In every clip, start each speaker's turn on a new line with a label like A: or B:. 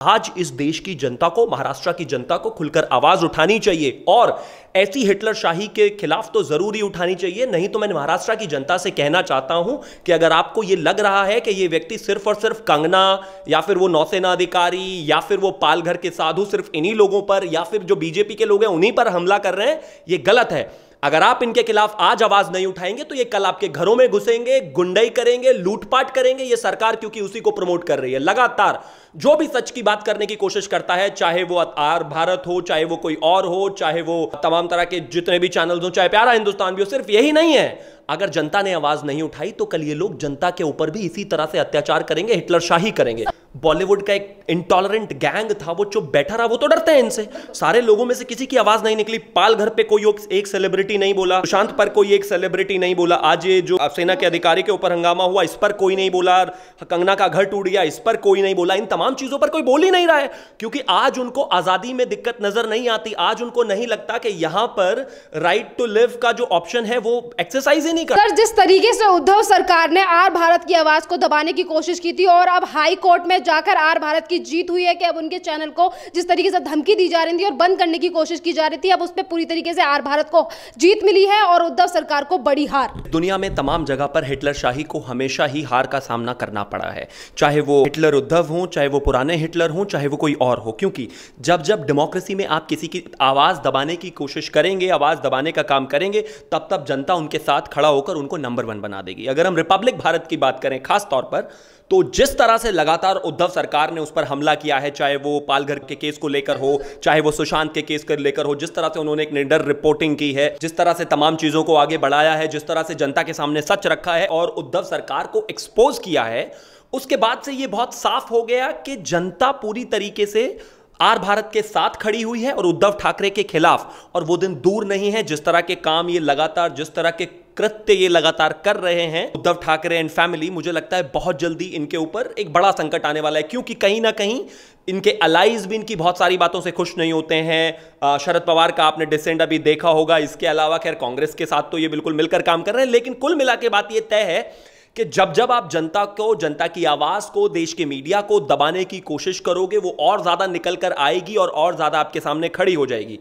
A: आज इस देश की जनता को, महाराष्ट्र की जनता को खुलकर आवाज उठानी चाहिए और ऐसी हिटलर शाही के खिलाफ तो जरूरी उठानी चाहिए। नहीं तो मैं महाराष्ट्र की जनता से कहना चाहता हूं कि अगर आपको यह लग रहा है कि यह व्यक्ति सिर्फ और सिर्फ कंगना या फिर वो नौसेना अधिकारी या फिर वो पालघर के साधु सिर्फ इन्हीं लोगों पर या फिर जो बीजेपी के लोग हैं उन्हीं पर हमला कर रहे हैं, यह गलत है। अगर आप इनके खिलाफ आज आवाज नहीं उठाएंगे तो ये कल आपके घरों में घुसेंगे, गुंडाई करेंगे, लूटपाट करेंगे। ये सरकार क्योंकि उसी को प्रमोट कर रही है। लगातार जो भी सच की बात करने की कोशिश करता है, चाहे वो आर भारत हो, चाहे वो कोई और हो, चाहे वो तमाम तरह के जितने भी चैनल्स हो, चाहे प्यारा हिंदुस्तान भी हो, सिर्फ यही नहीं है। अगर जनता ने आवाज नहीं उठाई तो कल ये लोग जनता के ऊपर भी इसी तरह से अत्याचार करेंगे, हिटलर शाही करेंगे। बॉलीवुड का एक इंटॉलरेंट गैंग था, वो चुप बैठा रहा। वो तो डरते हैं इनसे। सारे लोगों में से किसी की आवाज नहीं निकली। पालघर पे कोई एक सेलिब्रिटी नहीं बोला, सुशांत पर कोई एक सेलिब्रिटी नहीं बोला, आज ये जो सेना के अधिकारी के ऊपर हंगामा हुआ इस पर कोई नहीं बोला, कंगना का घर टूट गया इस पर कोई नहीं बोला। इन तमाम चीजों पर कोई बोल ही नहीं रहा है क्योंकि आज उनको आजादी में दिक्कत नजर नहीं आती। आज उनको नहीं लगता कि यहां पर राइट टू लिव का जो ऑप्शन है वो एक्सरसाइज ही नहीं कर।
B: जिस तरीके से उद्धव सरकार ने आर भारत की आवाज को दबाने की कोशिश की थी और अब हाई कोर्ट में जाकर आर भारत की जीत हुई है कि अब उनके चैनल को जिस तरीके से धमकी दी जा रही थी और बंद करने की कोशिश की जा रही थी, अब उस पर पूरी तरीके से आर भारत को जीत मिली है और उद्धव सरकार को बड़ी हार।
A: दुनिया में तमाम जगह पर हिटलर शाही को हमेशा ही हार का सामना करना पड़ा है, चाहे वो हिटलर उद्धव हो, चाहे वो पुराने हिटलर हो, चाहे वो कोई और हो। क्योंकि जब जब डेमोक्रेसी में आप किसी की आवाज दबाने की कोशिश करेंगे, आवाज दबाने का काम करेंगे, तब तब जनता उनके साथ खड़ा होकर उनको नंबर 1 बना देगी। अगर हम रिपब्लिक भारत की बात करें खास तौर पर, तो जिस तरह से लगातार उद्धव सरकार ने उस पर हमला किया है, चाहे वो पालघर के केस को लेकर हो, चाहे वो सुशांत के केस को लेकर हो, जिस तरह से उन्होंने एक निडर रिपोर्टिंग की है, जिस तरह से तमाम चीजों को आगे बढ़ाया है, जिस तरह से जनता के सामने सच रखा है और उद्धव सरकार को एक्सपोज किया है, उसके बाद से यह बहुत साफ हो गया कि जनता पूरी तरीके से आर भारत के साथ खड़ी हुई है और उद्धव ठाकरे के खिलाफ। और वो दिन दूर नहीं है जिस तरह के काम ये लगातार, जिस तरह के कृत्य ये लगातार कर रहे हैं उद्धव ठाकरे एंड फैमिली, मुझे लगता है बहुत जल्दी इनके ऊपर एक बड़ा संकट आने वाला है। क्योंकि कहीं ना कहीं इनके अलाइज भी इनकी बहुत सारी बातों से खुश नहीं होते हैं। शरद पवार का आपने डिसेंट अभी देखा होगा। इसके अलावा खैर कांग्रेस के साथ तो ये बिल्कुल मिलकर काम कर रहे हैं। लेकिन कुल मिला के बात ये तय है कि जब जब आप जनता को, जनता की आवाज को, देश के मीडिया को दबाने की कोशिश करोगे, वो और ज्यादा निकल कर आएगी और ज्यादा आपके सामने खड़ी हो जाएगी।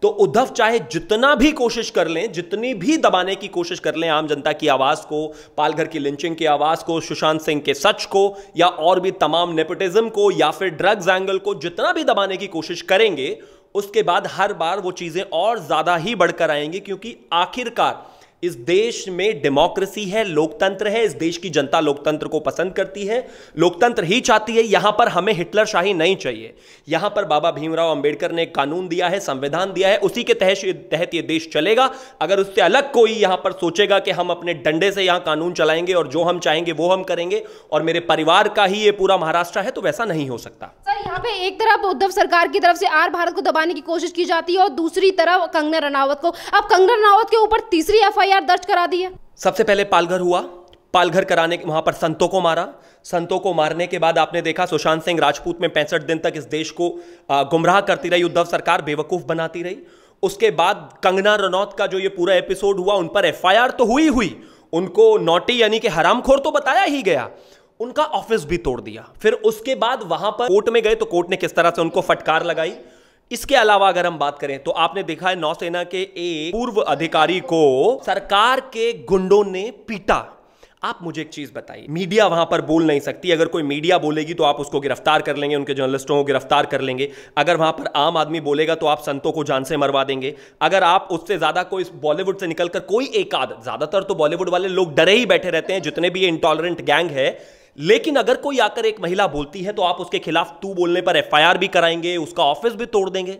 A: तो उद्धव चाहे जितना भी कोशिश कर लें, जितनी भी दबाने की कोशिश कर लें आम जनता की आवाज को, पालघर की लिंचिंग की आवाज को, सुशांत सिंह के सच को, या और भी तमाम नेपोटिज्म को, या फिर ड्रग्स एंगल को, जितना भी दबाने की कोशिश करेंगे, उसके बाद हर बार वो चीजें और ज्यादा ही बढ़कर आएंगी। क्योंकि आखिरकार इस देश में डेमोक्रेसी है, लोकतंत्र है। इस देश की जनता लोकतंत्र को पसंद करती है, लोकतंत्र ही चाहती है। यहां पर हमें हिटलर शाही नहीं चाहिए। यहां पर बाबा भीमराव अंबेडकर ने एक कानून दिया है, संविधान दिया है, उसी के तहत यह देश चलेगा। अगर उससे अलग कोई यहां पर सोचेगा कि हम अपने डंडे से यहां कानून चलाएंगे और जो हम चाहेंगे वो हम करेंगे और मेरे परिवार का ही ये पूरा महाराष्ट्र है, तो वैसा नहीं हो सकता।
B: सर, यहाँ पे एक तरफ उद्धव सरकार की तरफ से आर भारत को दबाने की कोशिश की जाती है और दूसरी तरफ कंगना रनावत को। अब कंगना रनावत के ऊपर तीसरी एफआईआर दर्ज करा दी है।
A: सबसे पहले पालघर हुआ, पालघर कराने वहां पर संतों को मारा। संतों को मारने के बाद आपने देखा सुशांत सिंह राजपूत में 65 दिन तक इस देश को गुमराह करती रही उद्धव सरकार, बेवकूफ बनाती रही। उसके बाद कंगना रनौत का जो ये पूरा एपिसोड हुआ, उन पर एफआईआर तो हुई, उनको नॉटी यानी कि हरामखोर तो बताया ही गया, उनका ऑफिस भी तोड़ दिया। फिर उसके बाद वहां पर कोर्ट में गए तो कोर्ट ने किस तरह से उनको फटकार लगाई। इसके अलावा अगर हम बात करें तो आपने देखा है नौसेना के एक पूर्व अधिकारी को सरकार के गुंडों ने पीटा। आप मुझे एक चीज बताइए, मीडिया वहां पर बोल नहीं सकती। अगर कोई मीडिया बोलेगी तो आप उसको गिरफ्तार कर लेंगे, उनके जर्नलिस्टों को गिरफ्तार कर लेंगे। अगर वहां पर आम आदमी बोलेगा तो आप संतों को जान से मरवा देंगे। अगर आप उससे ज्यादा कोई बॉलीवुड से निकलकर कोई एक आध, ज्यादातर तो बॉलीवुड वाले लोग डरे ही बैठे रहते हैं, जितने भी ये इंटॉलरेंट गैंग है। लेकिन अगर कोई आकर एक महिला बोलती है तो आप उसके खिलाफ तू बोलने पर एफआईआर भी कराएंगे, उसका ऑफिस भी तोड़ देंगे।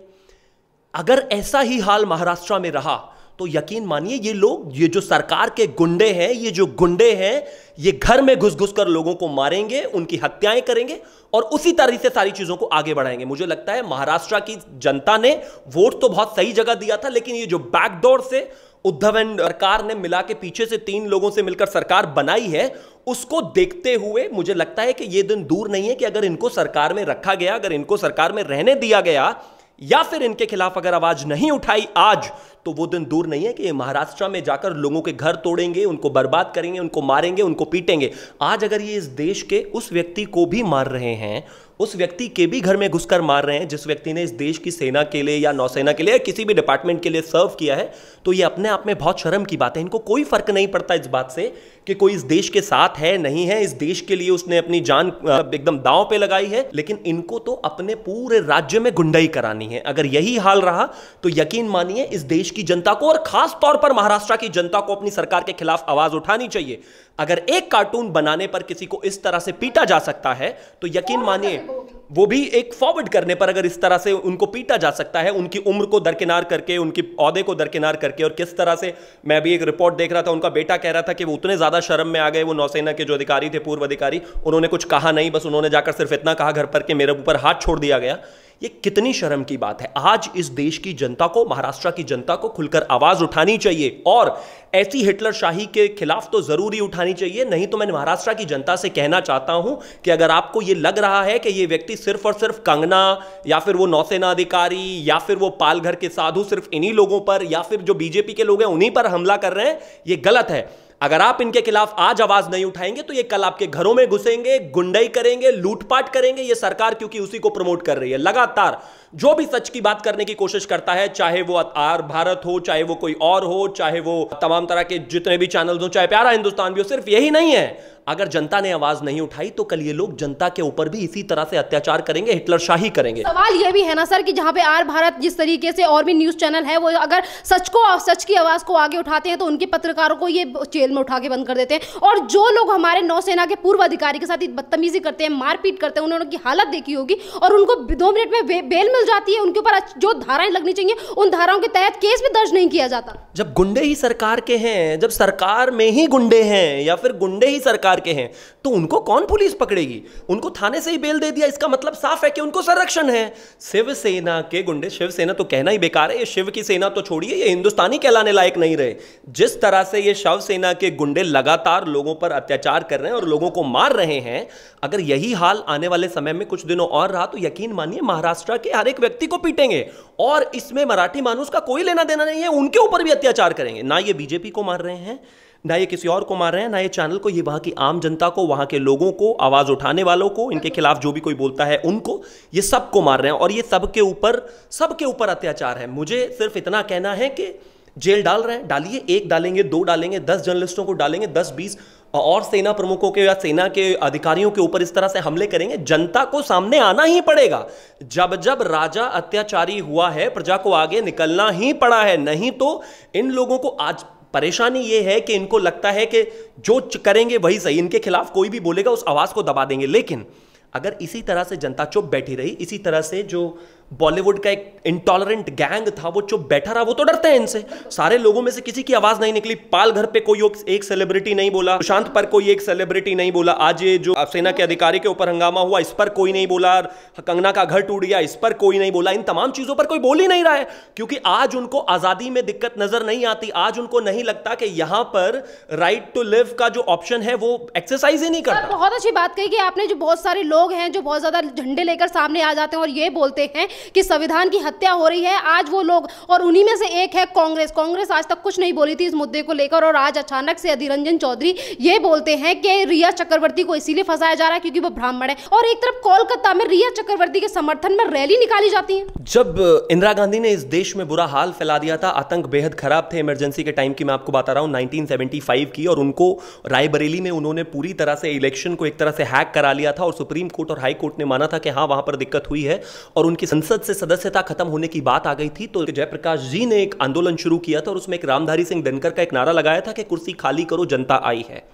A: अगर ऐसा ही हाल महाराष्ट्र में रहा तो यकीन मानिए ये लोग, ये जो सरकार के गुंडे हैं, ये जो गुंडे हैं, ये घर में घुस घुस कर लोगों को मारेंगे, उनकी हत्याएं करेंगे और उसी तरह से सारी चीजों को आगे बढ़ाएंगे। मुझे लगता है महाराष्ट्र की जनता ने वोट तो बहुत सही जगह दिया था, लेकिन ये जो बैकडोर से उद्धव एंड सरकार ने मिला के पीछे से 3 लोगों से मिलकर सरकार बनाई है, उसको देखते हुए मुझे लगता है कि यह दिन दूर नहीं है कि अगर इनको सरकार में रखा गया, अगर इनको सरकार में रहने दिया गया, या फिर इनके खिलाफ अगर आवाज नहीं उठाई आज, तो वो दिन दूर नहीं है कि महाराष्ट्र में जाकर लोगों के घर तोड़ेंगे, उनको बर्बाद करेंगे, उनको मारेंगे, उनको पीटेंगे। आज अगर ये इस देश के उस व्यक्ति को भी मार रहे हैं, उस व्यक्ति के भी घर में घुसकर मार रहे हैं जिस व्यक्ति ने इस देश की सेना के लिए या नौसेना के लिए या किसी भी डिपार्टमेंट के लिए सर्व किया है। तो ये अपने आप में बहुत शर्म की बात है। इनको कोई फर्क नहीं पड़ता इस बात से कि कोई इस देश के साथ है नहीं है, इस देश के लिए उसने अपनी जान एकदम दांव पे लगाई है, लेकिन इनको तो अपने पूरे राज्य में गुंडाई करानी है। अगर यही हाल रहा तो यकीन मानिए इस देश की जनता को और खास तौर पर महाराष्ट्र की जनता को अपनी सरकार के खिलाफ आवाज उठानी चाहिए। अगर एक कार्टून बनाने पर किसी को इस तरह से पीटा जा सकता है तो यकीन मानिए वो भी एक फॉरवर्ड करने पर अगर इस तरह से उनको पीटा जा सकता है, उनकी उम्र को दरकिनार करके, उनकी ओहदे को दरकिनार करके। और किस तरह से, मैं भी एक रिपोर्ट देख रहा था, उनका बेटा कह रहा था कि वो उतने ज्यादा शर्म में आ गए, वो नौसेना के जो अधिकारी थे, पूर्व अधिकारी, उन्होंने कुछ कहा नहीं, बस उन्होंने जाकर सिर्फ इतना कहा घर पर कि मेरे ऊपर हाथ छोड़ दिया गया। ये कितनी शर्म की बात है। आज इस देश की जनता को, महाराष्ट्र की जनता को खुलकर आवाज उठानी चाहिए और ऐसी हिटलर शाही के खिलाफ तो जरूरी उठानी चाहिए। नहीं तो मैं महाराष्ट्र की जनता से कहना चाहता हूं कि अगर आपको यह लग रहा है कि यह व्यक्ति सिर्फ और सिर्फ कंगना या फिर वो नौसेना अधिकारी या फिर वो पालघर के साधु सिर्फ इन्हीं लोगों पर या फिर जो बीजेपी के लोग हैं उन्हीं पर हमला कर रहे हैं, यह गलत है। अगर आप इनके खिलाफ आज आवाज नहीं उठाएंगे तो ये कल आपके घरों में घुसेंगे, गुंडाई करेंगे, लूटपाट करेंगे। ये सरकार क्योंकि उसी को प्रमोट कर रही है। लगातार जो भी सच की बात करने की कोशिश करता है, चाहे वो आर भारत हो, चाहे वो कोई और हो, चाहे वो तमाम तरह के जितने भी चैनल्स हो, चाहे प्यारा हिंदुस्तान भी हो, सिर्फ यही नहीं है। अगर जनता ने आवाज नहीं उठाई तो कल ये लोग जनता के ऊपर भी इसी तरह से अत्याचार करेंगे, हिटलर शाही करेंगे।
B: सवाल ये भी है ना सर कि जहां पे आर भारत जिस तरीके से और भी न्यूज चैनल है वो अगर सच की आवाज को आगे उठाते हैं तो उनके पत्रकारों को ये जेल में उठा के बंद कर देते हैं। और जो लोग हमारे नौसेना के पूर्व अधिकारी के साथ बदतमीजी करते हैं, मारपीट करते हैं, उन्होंने उनकी हालत देखी होगी और उनको 2 मिनट में बेल मिल जाती है। उनके ऊपर जो धाराएं लगनी चाहिए उन धाराओं के तहत केस भी दर्ज नहीं किया जाता।
A: जब गुंडे ही सरकार के हैं, जब सरकार में ही गुंडे हैं या फिर गुंडे ही सरकार के हैं तो उनको कौन पुलिस पकड़ेगी? उनको थाने से ही बेल दे दिया, इसका मतलब साफ है कि उनको संरक्षण है। शिवसेना के गुंडे, शिवसेना तो कहना ही बेकार है, ये शिव की सेना तो छोड़िए, ये हिंदुस्तानी कहलाने लायक नहीं रहे। जिस तरह से ये शिवसेना के गुंडे लगातार लोगों पर अत्याचार कर रहे हैं और लोगों को मार रहे हैं, अगर यही हाल आने वाले समय में कुछ दिनों और रहा तो यकीन मानिए महाराष्ट्र के हर एक व्यक्ति को पीटेंगे। और इसमें मराठी मानुस का कोई लेना देना नहीं है, उनके ऊपर भी अत्याचार करेंगे। ना ये बीजेपी को मार रहे हैं, ना ये किसी और को मार रहे हैं, ना ये चैनल को, ये वहां की आम जनता को, वहां के लोगों को, आवाज उठाने वालों को, इनके खिलाफ जो भी कोई बोलता है उनको, ये सबको मार रहे हैं। और ये सबके ऊपर अत्याचार है। मुझे सिर्फ इतना कहना है कि जेल डाल रहे हैं, डालिए, 1 डालेंगे, 2 डालेंगे, 10 जर्नलिस्टों को डालेंगे, 10-20 और सेना प्रमुखों के या सेना के अधिकारियों के ऊपर इस तरह से हमले करेंगे। जनता को सामने आना ही पड़ेगा। जब राजा अत्याचारी हुआ है, प्रजा को आगे निकलना ही पड़ा है। नहीं तो इन लोगों को आज परेशानी यह है कि इनको लगता है कि जो करेंगे वही सही, इनके खिलाफ कोई भी बोलेगा उस आवाज को दबा देंगे। लेकिन अगर इसी तरह से जनता चुप बैठी रही, इसी तरह से जो बॉलीवुड का एक इंटॉलरेंट गैंग था वो चुप बैठा रहा, वो तो डरते हैं इनसे। सारे लोगों में से किसी की आवाज नहीं निकली। पालघर पे कोई एक सेलिब्रिटी नहीं बोला, सुशांत पर कोई एक सेलिब्रिटी नहीं बोला, आज ये जो सेना के अधिकारी के ऊपर हंगामा हुआ इस पर कोई नहीं बोला, कंगना का घर टूट गया इस पर कोई नहीं बोला। इन तमाम चीजों पर कोई बोल ही नहीं रहा है क्योंकि आज उनको आजादी में दिक्कत नजर नहीं आती। आज उनको नहीं लगता कि यहां पर राइट टू लिव का जो ऑप्शन है वो एक्सरसाइज ही नहीं करता।
B: बहुत अच्छी बात कही कि आपने, जो बहुत सारे लोग हैं जो बहुत ज्यादा झंडे लेकर सामने आ जाते हैं और ये बोलते हैं कि संविधान की हत्या हो रही है। आज वो लोग, और उन्हीं में से एक है कांग्रेस आज तक कुछ नहीं बोली थी इस मुद्दे को लेकर, और आज अचानक से अधीर रंजन चौधरी ये बोलते हैं कि रिया चक्रवर्ती को इसीलिए फंसाया जा रहा है क्योंकि वो ब्राह्मण है। और एक तरफ कोलकाता में रिया चक्रवर्ती के समर्थन में रैली निकाली जाती है।
A: जब इंदिरा गांधी ने इस देश में बुरा हाल फैला दिया था, आतंक बेहद खराब थे, इमरजेंसी के टाइम की मैं आपको बता रहा हूं 1975 की, और उनको रायबरेली में उन्होंने पूरी तरह से इलेक्शन को एक तरह से हैक करा लिया था और सुप्रीम कोर्ट और हाई कोर्ट ने माना था कि हाँ वहां पर दिक्कत हुई है और उनकी संसद से सदस्यता खत्म होने की बात आ गई थी। तो जयप्रकाश जी ने एक आंदोलन शुरू किया था और उसमें एक रामधारी सिंह दिनकर का एक नारा लगाया था कि कुर्सी खाली करो, जनता आई है।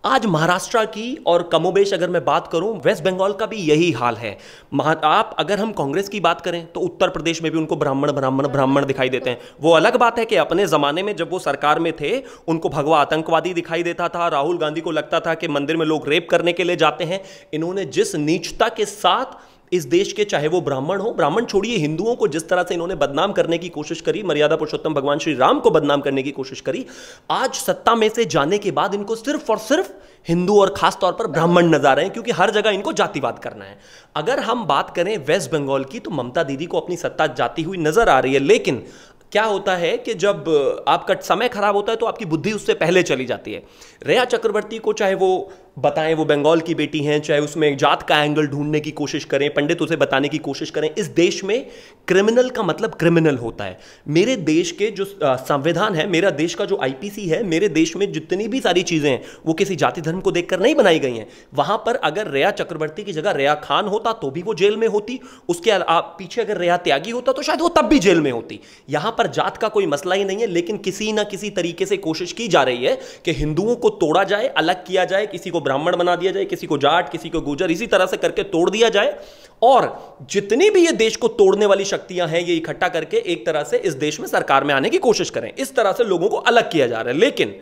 A: आज महाराष्ट्र की और कमोबेश अगर मैं बात करूं, वेस्ट बंगाल का भी यही हाल है। आप अगर हम कांग्रेस की बात करें तो उत्तर प्रदेश में भी उनको ब्राह्मण दिखाई देते हैं। वो अलग बात है कि अपने जमाने में जब वो सरकार में थे उनको भगवा आतंकवादी दिखाई देता था। राहुल गांधी को लगता था कि मंदिर में लोग रेप करने के लिए जाते हैं। इन्होंने जिस नीचता के साथ इस देश के, चाहे वो ब्राह्मण हो, ब्राह्मण छोड़िए, हिंदुओं को जिस तरह से इन्होंने बदनाम करने की कोशिश करी, मर्यादा पुरुषोत्तम भगवान श्री राम को बदनाम करने की कोशिश करी, आज सत्ता में से जाने के बाद इनको सिर्फ और सिर्फ हिंदू और खास तौर पर ब्राह्मण नजर आ रहे हैं क्योंकि हर जगह इनको जातिवाद करना है। अगर हम बात करें वेस्ट बंगाल की तो ममता दीदी को अपनी सत्ता जाती हुई नजर आ रही है। लेकिन क्या होता है कि जब आपका समय खराब होता है तो आपकी बुद्धि उससे पहले चली जाती है। रिया चक्रवर्ती को चाहे वो बताएं वो बंगाल की बेटी हैं, चाहे उसमें जात का एंगल ढूंढने की कोशिश करें, पंडित उसे बताने की कोशिश करें, इस देश में क्रिमिनल का मतलब क्रिमिनल होता है। मेरे देश के जो संविधान है, मेरा देश का जो आईपीसी है, मेरे देश में जितनी भी सारी चीजें हैं वो किसी जाति धर्म को देखकर नहीं बनाई गई हैं। वहां पर अगर रेया चक्रवर्ती की जगह रेया खान होता तो भी वो जेल में होती, उसके पीछे अगर रेया त्यागी होता तो शायद वो तब भी जेल में होती। यहां पर जात का कोई मसला ही नहीं है, लेकिन किसी ना किसी तरीके से कोशिश की जा रही है कि हिंदुओं को तोड़ा जाए, अलग किया जाए, किसी को ब्राह्मण बना दिया जाए, किसी को जाट, किसी को गुर्जर, इसी तरह से करके तोड़ दिया जाए। और जितनी भी ये देश को तोड़ने वाली शक्तियां हैं ये इकट्ठा करके एक तरह से इस देश में सरकार में आने की कोशिश करें। इस तरह से लोगों को अलग किया जा रहा है। लेकिन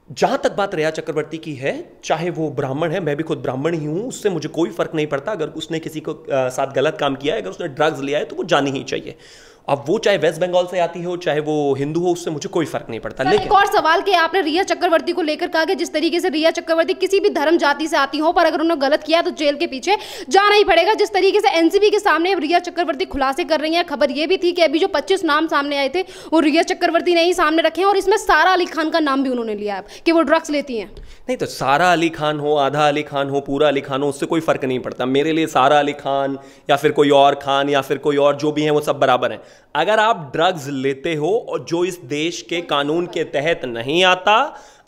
A: जहां तक बात रेया चक्रवर्ती की है, चाहे वो ब्राह्मण है, मैं भी खुद ब्राह्मण ही हूं, उससे मुझे कोई फर्क नहीं पड़ता। अगर उसने किसी को साथ गलत काम किया है, अगर उसने ड्रग्स लिया है तो वो जानी ही चाहिए। अब वो चाहे वेस्ट बंगाल से आती हो, चाहे वो हिंदू हो, उससे मुझे कोई फर्क नहीं पड़ता। लेकिन
B: एक और सवाल कि आपने रिया चक्रवर्ती को लेकर कहा कि जिस तरीके से रिया चक्रवर्ती किसी भी धर्म जाति से आती हो, पर अगर उन्होंने गलत किया तो जेल के पीछे जाना ही पड़ेगा। जिस तरीके से एनसीबी के सामने रिया चक्रवर्ती खुलासे कर रही है, खबर ये भी थी कि अभी जो 25 नाम सामने आए थे वो रिया चक्रवर्ती ने ही सामने रखे हैं, और इसमें सारा अली खान का नाम भी उन्होंने लिया है कि वो ड्रग्स लेती हैं।
A: नहीं तो सारा अली खान हो, आधा अली खान हो, पूरा अली खान हो, उससे कोई फर्क नहीं पड़ता मेरे लिए। सारा अली खान या फिर कोई और खान या फिर कोई और जो भी है वो सब बराबर है। अगर आप ड्रग्स लेते हो और जो इस देश के कानून के तहत नहीं आता,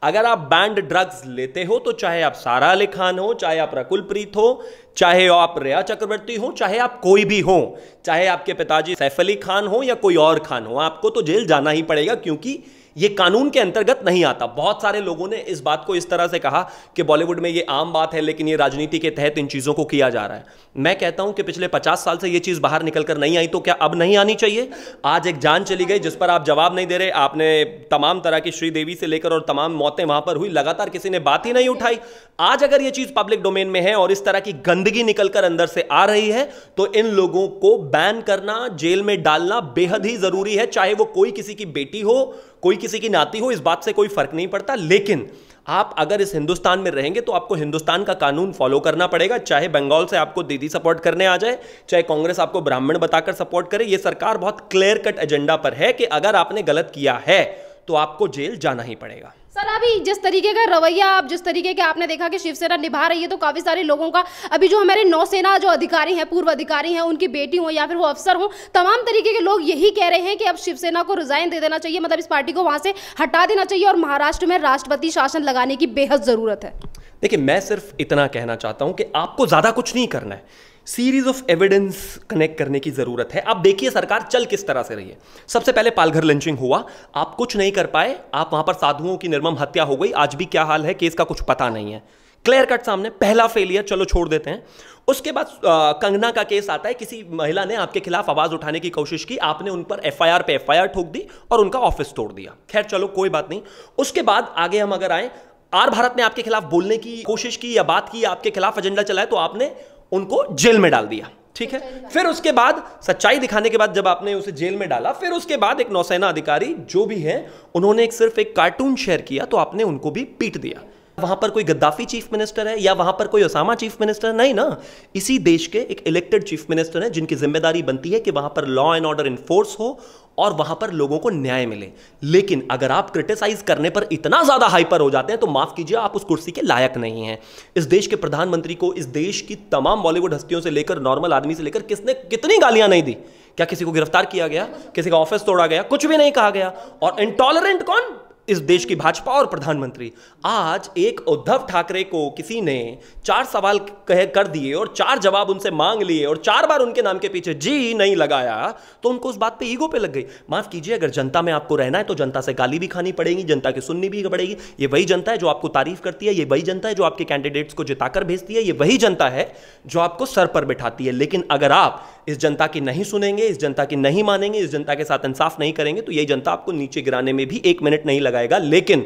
A: अगर आप बैंड ड्रग्स लेते हो, तो चाहे आप सारा अली खान हो, चाहे आप रकुल प्रीत हो, चाहे आप रेया चक्रवर्ती हो, चाहे आप कोई भी हो, चाहे आपके पिताजी सैफ अली खान हो या कोई और खान हो, आपको तो जेल जाना ही पड़ेगा, क्योंकि ये कानून के अंतर्गत नहीं आता। बहुत सारे लोगों ने इस बात को इस तरह से कहा कि बॉलीवुड में ये आम बात है, लेकिन ये राजनीति के तहत इन चीजों को किया जा रहा है। मैं कहता हूं कि पिछले 50 साल से ये चीज बाहर निकलकर नहीं आई, तो क्या अब नहीं आनी चाहिए? आज एक जान चली गई जिस पर आप जवाब नहीं दे रहे। आपने तमाम तरह की श्रीदेवी से लेकर और तमाम मौतें वहां पर हुई, लगातार किसी ने बात ही नहीं उठाई। आज अगर ये चीज पब्लिक डोमेन में है और इस तरह की गंदगी निकलकर अंदर से आ रही है, तो इन लोगों को बैन करना, जेल में डालना बेहद ही जरूरी है। चाहे वो कोई किसी की बेटी हो, कोई किसी की नाती हो, इस बात से कोई फर्क नहीं पड़ता। लेकिन आप अगर इस हिंदुस्तान में रहेंगे तो आपको हिंदुस्तान का कानून फॉलो करना पड़ेगा। चाहे बंगाल से आपको दीदी सपोर्ट करने आ जाए, चाहे कांग्रेस आपको ब्राह्मण बताकर सपोर्ट करे, यह सरकार बहुत क्लियर कट एजेंडा पर है कि अगर आपने गलत किया है तो आपको जेल जाना ही पड़ेगा।
B: सर, अभी जिस तरीके का रवैया, आप जिस तरीके के आपने देखा कि शिवसेना निभा रही है, तो काफी सारे लोगों का, अभी जो हमारे नौसेना जो अधिकारी हैं, पूर्व अधिकारी हैं, उनकी बेटी हो या फिर वो अफसर हो, तमाम तरीके के लोग यही कह रहे हैं कि अब शिवसेना को रिजाइन दे देना चाहिए, मतलब इस पार्टी को वहां से हटा देना चाहिए और महाराष्ट्र में राष्ट्रपति शासन लगाने की बेहद जरूरत है।
A: देखिए, मैं सिर्फ इतना कहना चाहता हूं कि आपको ज्यादा कुछ नहीं करना है, सीरीज ऑफ एविडेंस कनेक्ट करने की जरूरत है। आप देखिए सरकार चल किस तरह से रही है। सबसे पहले पालघर लिंचिंग हुआ, आप कुछ नहीं कर पाए, आप वहां पर साधुओं की निर्मम हत्या हो गई। आज भी क्या हाल है, केस का कुछ पता नहीं है, क्लियर कट सामने, पहला फेलियर, चलो छोड़ देते हैं। उसके बाद कंगना का केस आता है, किसी महिला ने आपके खिलाफ आवाज उठाने की कोशिश की, आपने उन पर एफआईआर पे एफआईआर ठोक दी और उनका ऑफिस तोड़ दिया। खैर चलो कोई बात नहीं। उसके बाद आगे हम अगर आए, आर भारत ने आपके खिलाफ बोलने की कोशिश की या बात की, आपके खिलाफ एजेंडा चलाया, तो आपने उनको जेल में डाल दिया, ठीक है। फिर उसके बाद सच्चाई दिखाने के बाद जब आपने उसे जेल में डाला, फिर उसके बाद एक नौसेना अधिकारी जो भी है, उन्होंने सिर्फ एक कार्टून शेयर किया तो आपने उनको भी पीट दिया। वहां पर कोई गद्दाफी चीफ मिनिस्टर है या वहां पर कोई ओसामा चीफ मिनिस्टर नहीं ना, इसी देश के एक इलेक्टेड चीफ मिनिस्टर है, जिनकी जिम्मेदारी बनती है कि वहां पर लॉ एंड ऑर्डर इन्फोर्स हो और वहां पर लोगों को न्याय मिले। लेकिन अगर आप क्रिटिसाइज करने पर इतना ज्यादा हाइपर हो जाते हैं तो माफ कीजिए, आप उस कुर्सी के लायक नहीं हैं। इस देश के प्रधानमंत्री को, इस देश की तमाम बॉलीवुड हस्तियों से लेकर नॉर्मल आदमी से लेकर किसने कितनी गालियां नहीं दी? क्या किसी को गिरफ्तार किया गया? किसी का ऑफिस तोड़ा गया? कुछ भी नहीं कहा गया। और इंटॉलरेंट कौन? इस देश की भाजपा और प्रधानमंत्री। आज एक उद्धव ठाकरे को किसी ने 4 सवाल कर दिए और 4 जवाब उनसे मांग लिए और 4 बार उनके नाम के पीछे जी नहीं लगाया, तो उनको उस बात पे ईगो पे लग गई। माफ कीजिए, अगर जनता में आपको रहना है तो जनता से गाली भी खानी पड़ेगी, जनता की सुननी भी पड़ेगी। ये वही जनता है जो आपको तारीफ करती है, ये वही जनता है जो आपके कैंडिडेट्स को जिताकर भेजती है, ये वही जनता है जो आपको सर पर बिठाती है। लेकिन अगर आप इस जनता की नहीं सुनेंगे, इस जनता की नहीं मानेंगे, इस जनता के साथ इंसाफ नहीं करेंगे, तो यही जनता आपको नीचे गिराने में भी 1 मिनट नहीं लगाएगा। लेकिन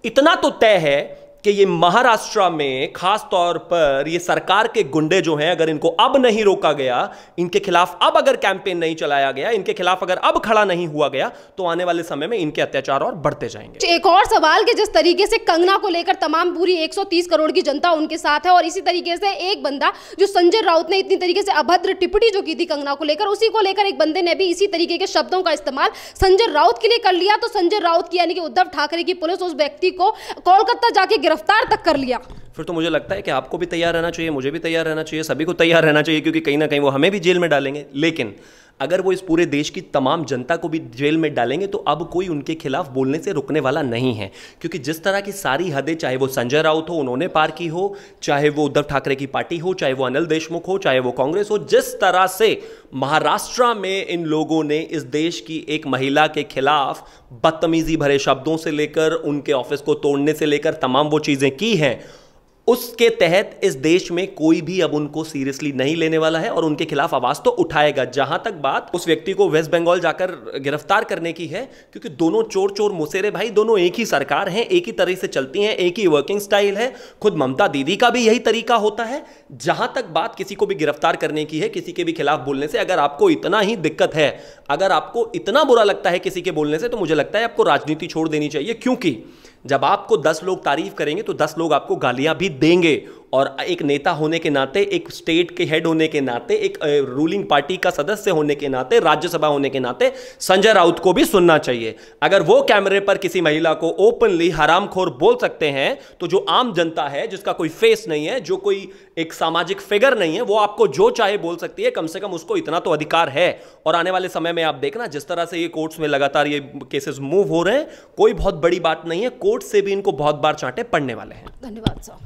A: इतना तो तय है कि ये महाराष्ट्र में खास तौर पर ये सरकार के गुंडे जो हैं, अगर इनको अब नहीं रोका गया, इनके खिलाफ अब अगर कैंपेन नहीं चलाया गया, इनके खिलाफ अगर अब खड़ा नहीं हुआ गया, तो आने वाले समय में इनके अत्याचार और बढ़ते जाएंगे।
B: एक और सवाल कि जिस तरीके से कंगना को लेकर तमाम पूरी 130 करोड़ की जनता उनके साथ है, और इसी तरीके से एक बंदा जो संजय राउत ने इतनी तरीके से अभद्र टिप्पणी जो की थी कंगना को लेकर, उसी को लेकर एक बंदे ने भी इसी तरीके के शब्दों का इस्तेमाल संजय राउत के लिए कर लिया। तो संजय राउत की यानी कि उद्धव ठाकरे की पुलिस उस व्यक्ति को कोलकाता जाके गिरफ्तार तक कर लिया।
A: फिर तो मुझे लगता है कि आपको भी तैयार रहना चाहिए, मुझे भी तैयार रहना चाहिए, सभी को तैयार रहना चाहिए, क्योंकि कहीं ना कहीं वो हमें भी जेल में डालेंगे। लेकिन अगर वो इस पूरे देश की तमाम जनता को भी जेल में डालेंगे तो अब कोई उनके खिलाफ बोलने से रुकने वाला नहीं है, क्योंकि जिस तरह की सारी हदें, चाहे वो संजय राउत हो उन्होंने पार की हो, चाहे वो उद्धव ठाकरे की पार्टी हो, चाहे वो अनिल देशमुख हो, चाहे वो कांग्रेस हो, जिस तरह से महाराष्ट्र में इन लोगों ने इस देश की एक महिला के खिलाफ बदतमीजी भरे शब्दों से लेकर उनके ऑफिस को तोड़ने से लेकर तमाम वो चीजें की हैं, उसके तहत इस देश में कोई भी अब उनको सीरियसली नहीं लेने वाला है और उनके खिलाफ आवाज तो उठाएगा। जहां तक बात उस व्यक्ति को वेस्ट बंगाल जाकर गिरफ्तार करने की है, क्योंकि दोनों चोर चोर मुसेरे भाई, दोनों एक ही सरकार हैं, एक ही तरह से चलती हैं, एक ही वर्किंग स्टाइल है। खुद ममता दीदी का भी यही तरीका होता है। जहां तक बात किसी को भी गिरफ्तार करने की है, किसी के भी खिलाफ बोलने से, अगर आपको इतना ही दिक्कत है, अगर आपको इतना बुरा लगता है किसी के बोलने से, तो मुझे लगता है आपको राजनीति छोड़ देनी चाहिए। क्योंकि जब आपको 10 लोग तारीफ करेंगे तो 10 लोग आपको गालियां भी देंगे। और एक नेता होने के नाते, एक स्टेट के हेड होने के नाते, एक रूलिंग पार्टी का सदस्य होने के नाते, राज्यसभा होने के नाते संजय राउत को भी सुनना चाहिए। अगर वो कैमरे पर किसी महिला को ओपनली हरामखोर बोल सकते हैं, तो जो आम जनता है, जिसका कोई फेस नहीं है, जो कोई एक सामाजिक फिगर नहीं है, वो आपको जो चाहे बोल सकती है। कम से कम उसको इतना तो अधिकार है। और आने वाले समय में आप देखना, जिस तरह से ये कोर्ट्स में लगातार ये केसेस मूव हो रहे हैं, कोई बहुत बड़ी बात नहीं है, कोर्ट से भी इनको बहुत बार चांटे पड़ने वाले हैं।
B: धन्यवाद सर।